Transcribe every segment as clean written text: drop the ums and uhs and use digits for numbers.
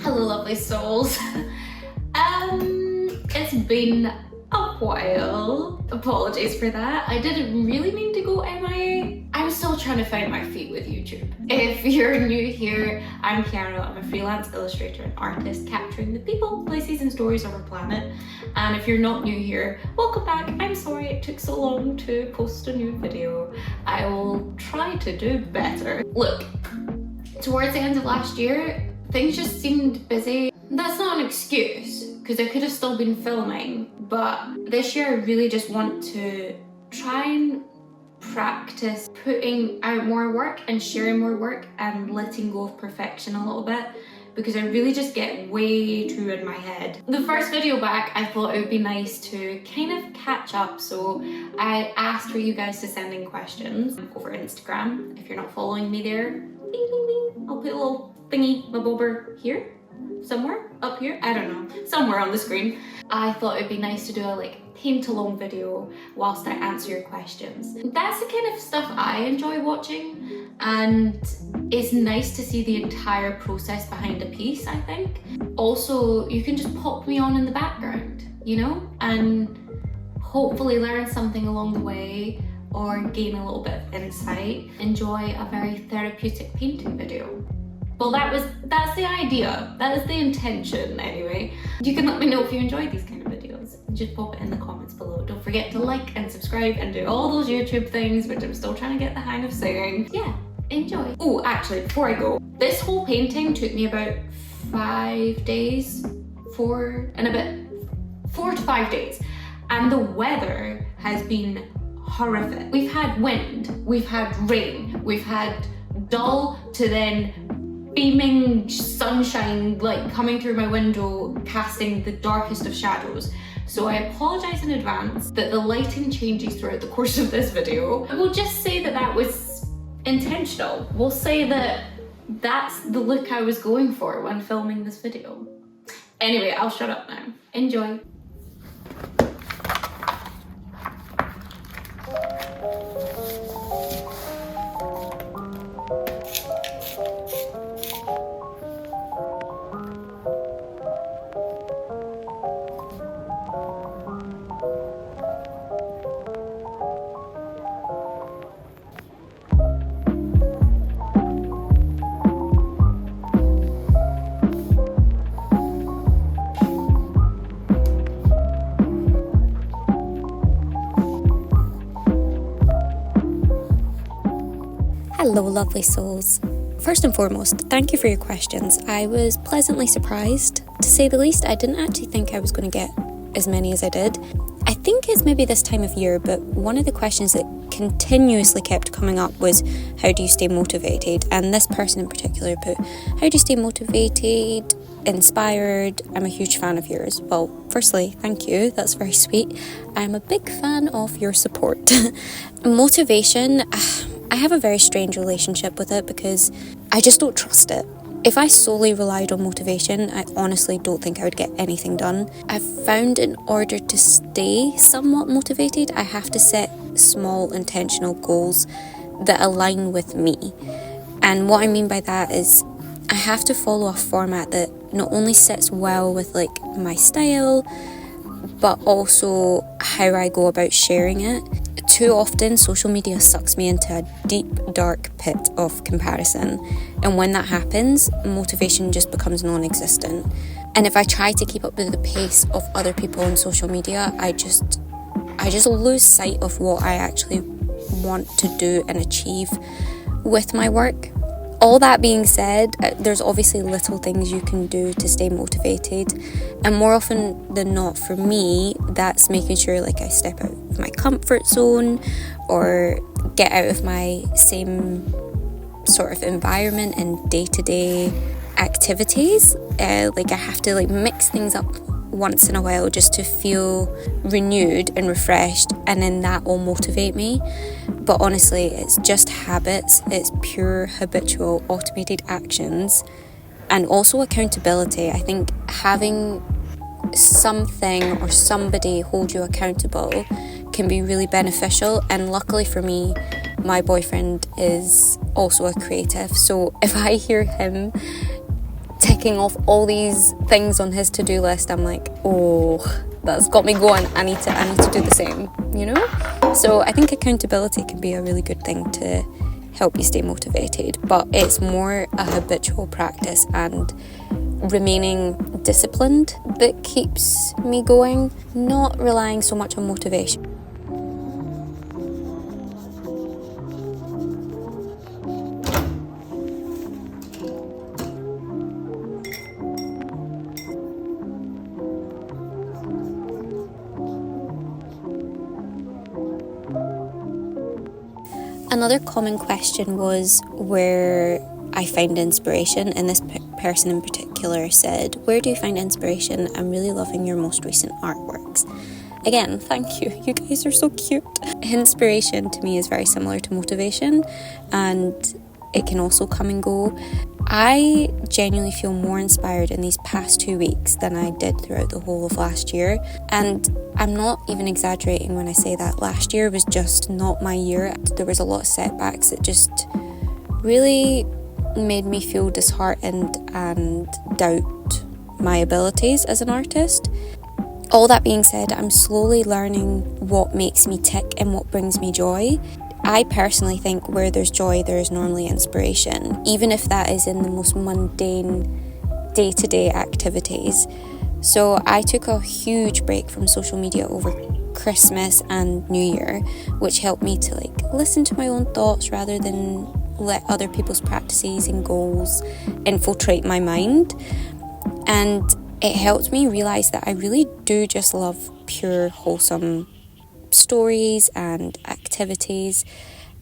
Hello lovely souls. It's been a while. Apologies for that. I didn't really mean to go MIA. I'm still trying to find my feet with YouTube. If you're new here, I'm Chiara. I'm a freelance illustrator and artist capturing the people, places and stories of our planet. And if you're not new here, welcome back. I'm sorry it took so long to post a new video. I will try to do better. Look, towards the end of last year, things just seemed busy. That's not an excuse, because I could have still been filming, but this year I really just want to try and practice putting out more work and sharing more work and letting go of perfection a little bit, because I really just get way too in my head. The first video back, I thought it would be nice to kind of catch up, so I asked for you guys to send in questions over Instagram. If you're not following me there, ding, ding, ding. I'll put a little thingy, my bobber here. Somewhere up here, I don't know, somewhere on the screen. I thought it'd be nice to do a paint along video whilst I answer your questions. That's the kind of stuff I enjoy watching, and it's nice to see the entire process behind a piece, I think. Also, you can just pop me on in the background, you know, and hopefully learn something along the way or gain a little bit of insight. Enjoy a very therapeutic painting video. Well, that's the idea. That is the intention anyway. You can let me know if you enjoy these kind of videos. Just pop it in the comments below. Don't forget to like and subscribe and do all those YouTube things, which I'm still trying to get the hang of saying. Yeah, enjoy. Oh, actually, before I go, this whole painting took me about 5 days, 4 to 5 days. And the weather has been horrific. We've had wind, we've had rain, we've had dull to then beaming sunshine coming through my window, casting the darkest of shadows. So I apologize in advance that the lighting changes throughout the course of this video. We'll just say that that was intentional. We'll say that that's the look I was going for when filming this video. Anyway, I'll shut up now. Enjoy. Hello lovely souls. First and foremost, thank you for your questions. I was pleasantly surprised, to say the least. I didn't actually think I was going to get as many as I did. I think it's maybe this time of year, but one of the questions that continuously kept coming up was, how do you stay motivated? And this person in particular put, how do you stay motivated, inspired? I'm a huge fan of yours. Well, firstly, thank you, that's very sweet. I'm a big fan of your support. Motivation, I have a very strange relationship with it because I just don't trust it. If I solely relied on motivation, I honestly don't think I would get anything done. I've found in order to stay somewhat motivated, I have to set small intentional goals that align with me. And what I mean by that is I have to follow a format that not only sits well with my style, but also how I go about sharing it. Too often, social media sucks me into a deep, dark pit of comparison. And when that happens, motivation just becomes non-existent. And if I try to keep up with the pace of other people on social media, I just lose sight of what I actually want to do and achieve with my work. All that being said, there's obviously little things you can do to stay motivated, and more often than not for me, that's making sure I step out of my comfort zone or get out of my same sort of environment and day-to-day activities. I have to mix things up once in a while just to feel renewed and refreshed, and then that will motivate me. But honestly, it's just habits, it's pure habitual automated actions, and also accountability. I think having something or somebody hold you accountable can be really beneficial, and luckily for me, my boyfriend is also a creative, so if I hear him ticking off all these things on his to-do list, I'm like, oh, that's got me going. I need to do the same, you know? So I think accountability can be a really good thing to help you stay motivated, but it's more a habitual practice and remaining disciplined that keeps me going, not relying so much on motivation. Another common question was where I find inspiration, and this person in particular said, "Where do you find inspiration? I'm really loving your most recent artworks." Again, thank you. You guys are so cute. Inspiration to me is very similar to motivation, and it can also come and go. I genuinely feel more inspired in these past 2 weeks than I did throughout the whole of last year. And I'm not even exaggerating when I say that last year was just not my year. There was a lot of setbacks that just really made me feel disheartened and doubt my abilities as an artist. All that being said, I'm slowly learning what makes me tick and what brings me joy. I personally think where there's joy, there is normally inspiration, even if that is in the most mundane day-to-day activities. So I took a huge break from social media over Christmas and New Year, which helped me to listen to my own thoughts rather than let other people's practices and goals infiltrate my mind. And it helped me realise that I really do just love pure, wholesome stories and activities,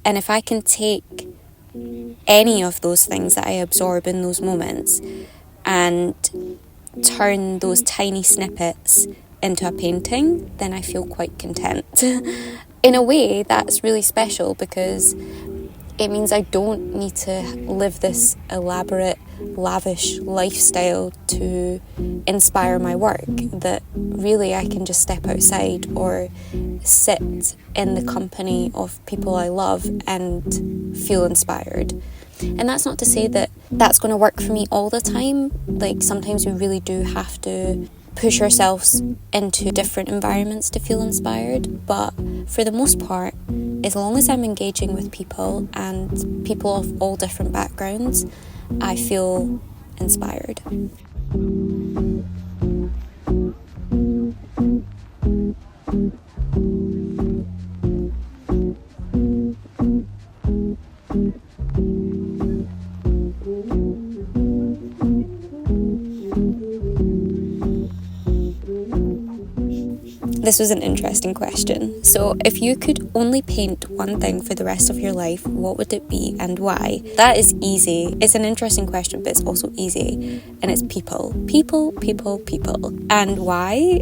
and if I can take any of those things that I absorb in those moments and turn those tiny snippets into a painting, then I feel quite content. In a way, that's really special because it means I don't need to live this elaborate, lavish lifestyle to inspire my work, that really I can just step outside or sit in the company of people I love and feel inspired. And that's not to say that that's going to work for me all the time. Sometimes we really do have to push ourselves into different environments to feel inspired, but for the most part, as long as I'm engaging with people and people of all different backgrounds, I feel inspired. This was an interesting question. So, if you could only paint one thing for the rest of your life, what would it be and why? That is easy. It's an interesting question, but it's also easy. And it's people. People. And why?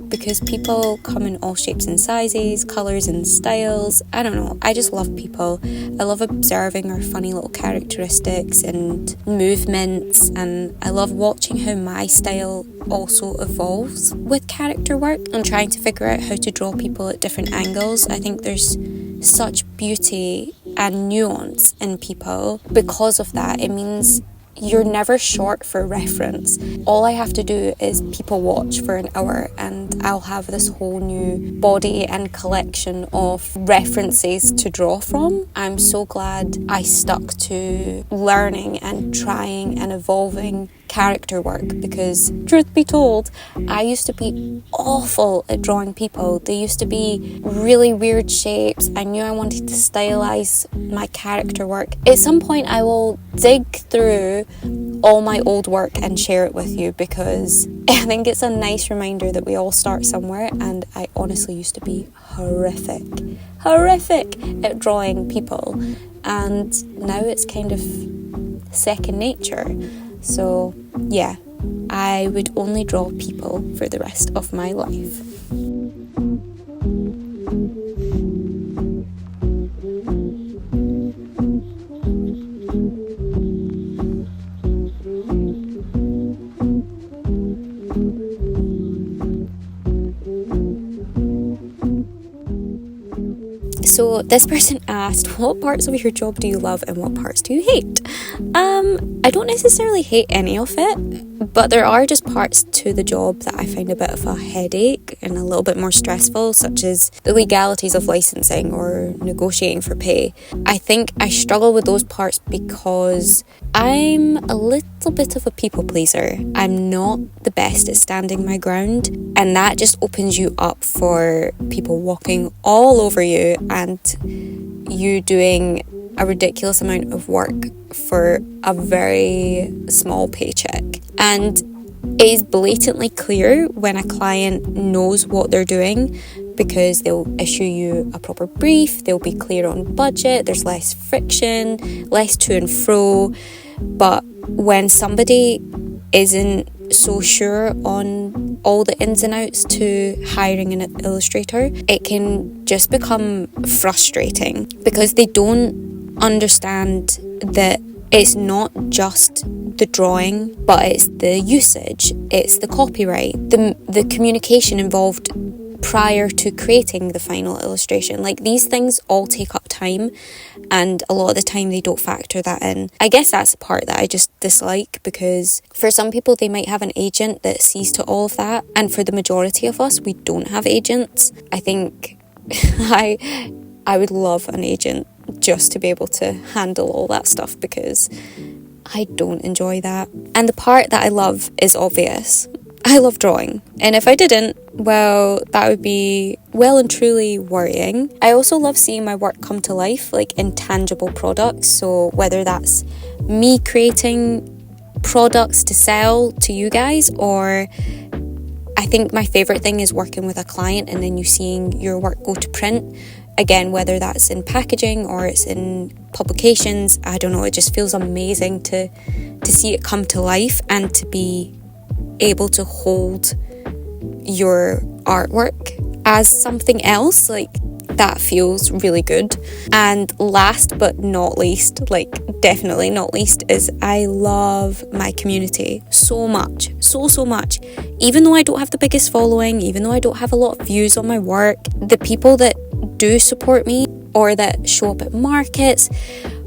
Because people come in all shapes and sizes, colours and styles. I don't know. I just love people. I love observing their funny little characteristics and movements, and I love watching how my style also evolves with character work. I'm trying to figure out how to draw people at different angles. I think there's such beauty and nuance in people. Because of that, it means you're never short for reference. All I have to do is people watch for an hour and I'll have this whole new body and collection of references to draw from. I'm so glad I stuck to learning and trying and evolving character work, because truth be told, I used to be awful at drawing people. They used to be really weird shapes. I knew I wanted to stylize my character work. At some point I will dig through all my old work and share it with you, because I think it's a nice reminder that we all start somewhere, and I honestly used to be horrific at drawing people, and now it's kind of second nature. So yeah, I would only draw people for the rest of my life. So this person asked, what parts of your job do you love and what parts do you hate? I don't necessarily hate any of it, but there are just parts to the job that I find a bit of a headache and a little bit more stressful, such as the legalities of licensing or negotiating for pay. I think I struggle with those parts because I'm a little bit of a people pleaser. I'm not the best at standing my ground, and that just opens you up for people walking all over you and you doing a ridiculous amount of work for a very small paycheck. And it is blatantly clear when a client knows what they're doing, because they'll issue you a proper brief, they'll be clear on budget, there's less friction, less to and fro. But when somebody isn't so sure on all the ins and outs to hiring an illustrator, it can just become frustrating because they don't understand that it's not just the drawing, but it's the usage, it's the copyright, the communication involved prior to creating the final illustration. Like, these things all take up time, and a lot of the time they don't factor that in. I guess that's the part that I just dislike, because for some people they might have an agent that sees to all of that, and for the majority of us, we don't have agents. I think I would love an agent just to be able to handle all that stuff, because I don't enjoy that. And the part that I love is obvious. I love drawing, and if I didn't, well, that would be well and truly worrying. I also love seeing my work come to life, like in tangible products. So whether that's me creating products to sell to you guys, or I think my favourite thing is working with a client and then you seeing your work go to print. Again, whether that's in packaging or it's in publications, I don't know, it just feels amazing to see it come to life and to be able to hold your artwork as something else. Like, that feels really good. And last but not least, like definitely not least, is I love my community so much, so much. Even though I don't have the biggest following, even though I don't have a lot of views on my work, the people that do support me or that show up at markets,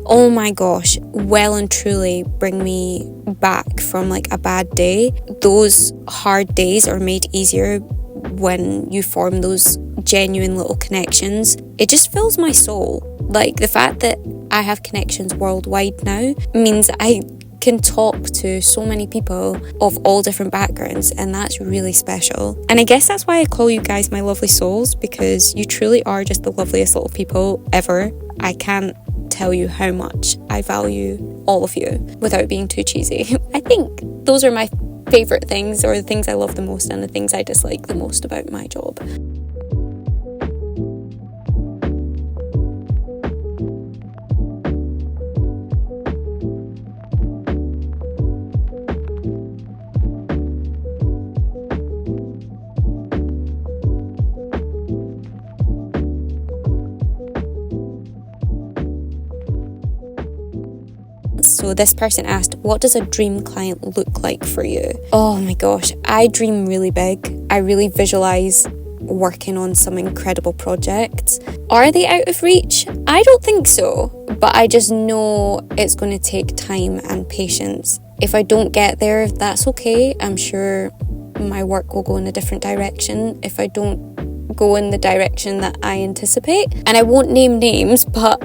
oh my gosh, well and truly bring me back from like a bad day. Those hard days are made easier when you form those genuine little connections. It just fills my soul. Like, the fact that I have connections worldwide now means I can talk to so many people of all different backgrounds, and that's really special. And I guess that's why I call you guys my lovely souls, because you truly are just the loveliest little people ever. I can't tell you how much I value all of you without being too cheesy. I think those are my favourite things, or the things I love the most and the things I dislike the most about my job. So this person asked, what does a dream client look like for you? Oh my gosh, I dream really big. I really visualise working on some incredible projects. Are they out of reach? I don't think so, but I just know it's going to take time and patience. If I don't get there, that's okay. I'm sure my work will go in a different direction if I don't go in the direction that I anticipate. And I won't name names, but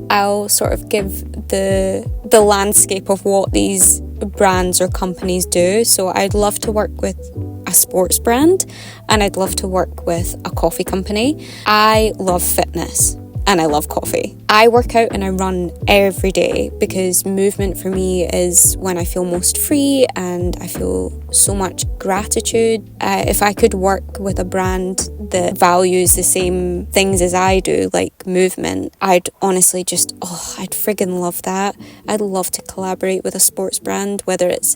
I'll sort of give the landscape of what these brands or companies do. So I'd love to work with a sports brand, and I'd love to work with a coffee company. I love fitness and I love coffee. I work out and I run every day because movement for me is when I feel most free and I feel so much gratitude. If I could work with a brand that values the same things as I do, like movement, I'd honestly just, I'd friggin' love that. I'd love to collaborate with a sports brand, whether it's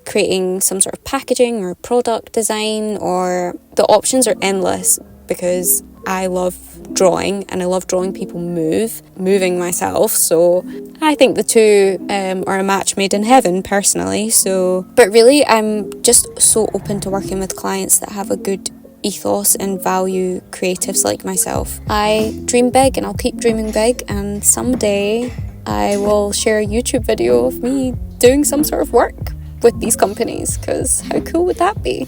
creating some sort of packaging or product design, or the options are endless, because I love drawing and I love drawing people moving myself. So I think the two are a match made in heaven, personally. But really, I'm just so open to working with clients that have a good ethos and value creatives like myself. I dream big and I'll keep dreaming big, and someday I will share a YouTube video of me doing some sort of work with these companies, because how cool would that be?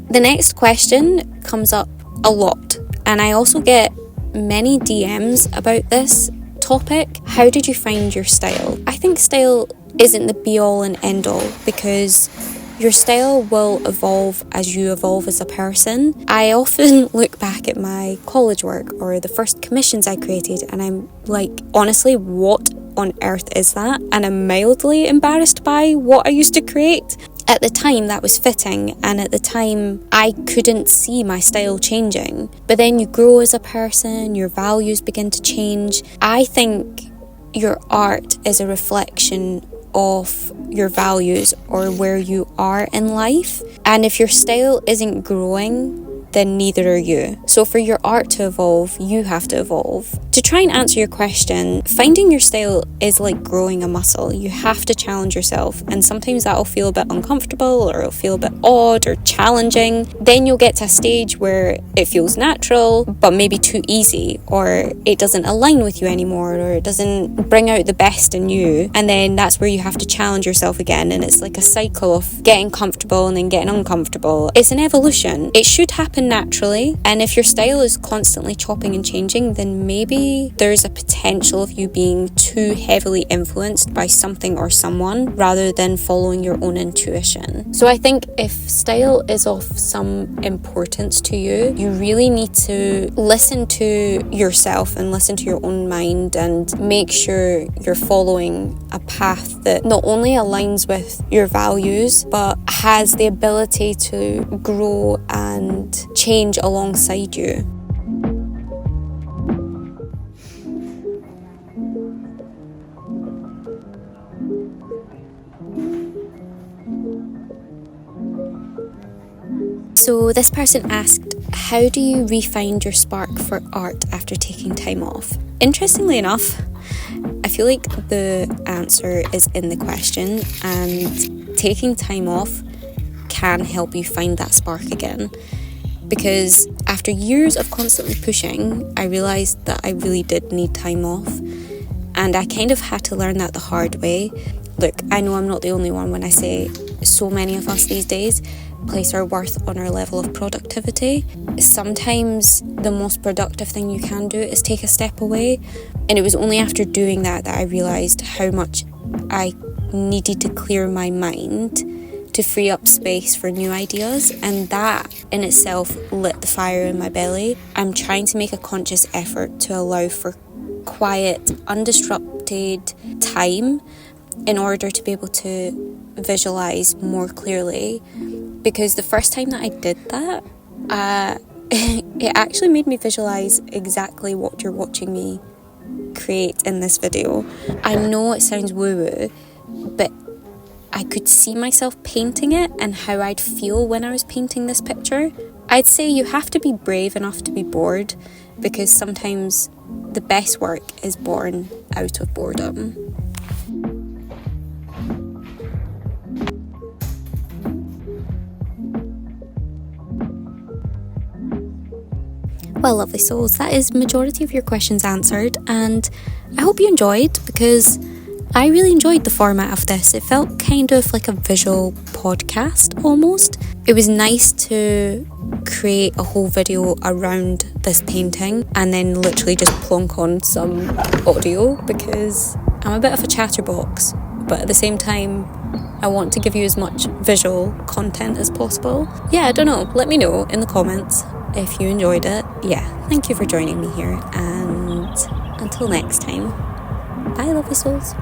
The next question comes up a lot, and I also get many DMs about this topic. How did you find your style? I think style isn't the be all and end all, because your style will evolve as you evolve as a person. I often look back at my college work or the first commissions I created, and I'm like, honestly, what on earth is that? And I'm mildly embarrassed by what I used to create. At the time, that was fitting, and at the time, I couldn't see my style changing. But then you grow as a person, your values begin to change. I think your art is a reflection of your values or where you are in life. And if your style isn't growing, then neither are you. So for your art to evolve, you have to evolve. To try and answer your question, finding your style is like growing a muscle. You have to challenge yourself, and sometimes that'll feel a bit uncomfortable, or it'll feel a bit odd or challenging. Then you'll get to a stage where it feels natural, but maybe too easy, or it doesn't align with you anymore, or it doesn't bring out the best in you. And then that's where you have to challenge yourself again, and it's like a cycle of getting comfortable and then getting uncomfortable. It's an evolution. It should happen naturally, and if your style is constantly chopping and changing, then maybe there's a potential of you being too heavily influenced by something or someone rather than following your own intuition. So I think if style is of some importance to you, you really need to listen to yourself and listen to your own mind, and make sure you're following a path that not only aligns with your values but has the ability to grow and change alongside you. So this person asked, how do you re-find your spark for art after taking time off? Interestingly enough, I feel like the answer is in the question, and taking time off can help you find that spark again. Because after years of constantly pushing, I realised that I really did need time off, and I kind of had to learn that the hard way. Look, I know I'm not the only one when I say so many of us these days place our worth on our level of productivity. Sometimes the most productive thing you can do is take a step away, and it was only after doing that I realised how much I needed to clear my mind to free up space for new ideas, and that in itself lit the fire in my belly. I'm trying to make a conscious effort to allow for quiet, undisrupted time in order to be able to visualise more clearly, because the first time that I did that, it actually made me visualise exactly what you're watching me create in this video. I know it sounds woo-woo, but I could see myself painting it and how I'd feel when I was painting this picture. I'd say you have to be brave enough to be bored, because sometimes the best work is born out of boredom. Well, lovely souls, that is majority of your questions answered, and I hope you enjoyed, because I really enjoyed the format of this. It felt kind of like a visual podcast almost. It was nice to create a whole video around this painting and then literally just plonk on some audio, because I'm a bit of a chatterbox, but at the same time I want to give you as much visual content as possible. Yeah, I don't know, let me know in the comments if you enjoyed it. Yeah, thank you for joining me here, and until next time, bye lovely souls.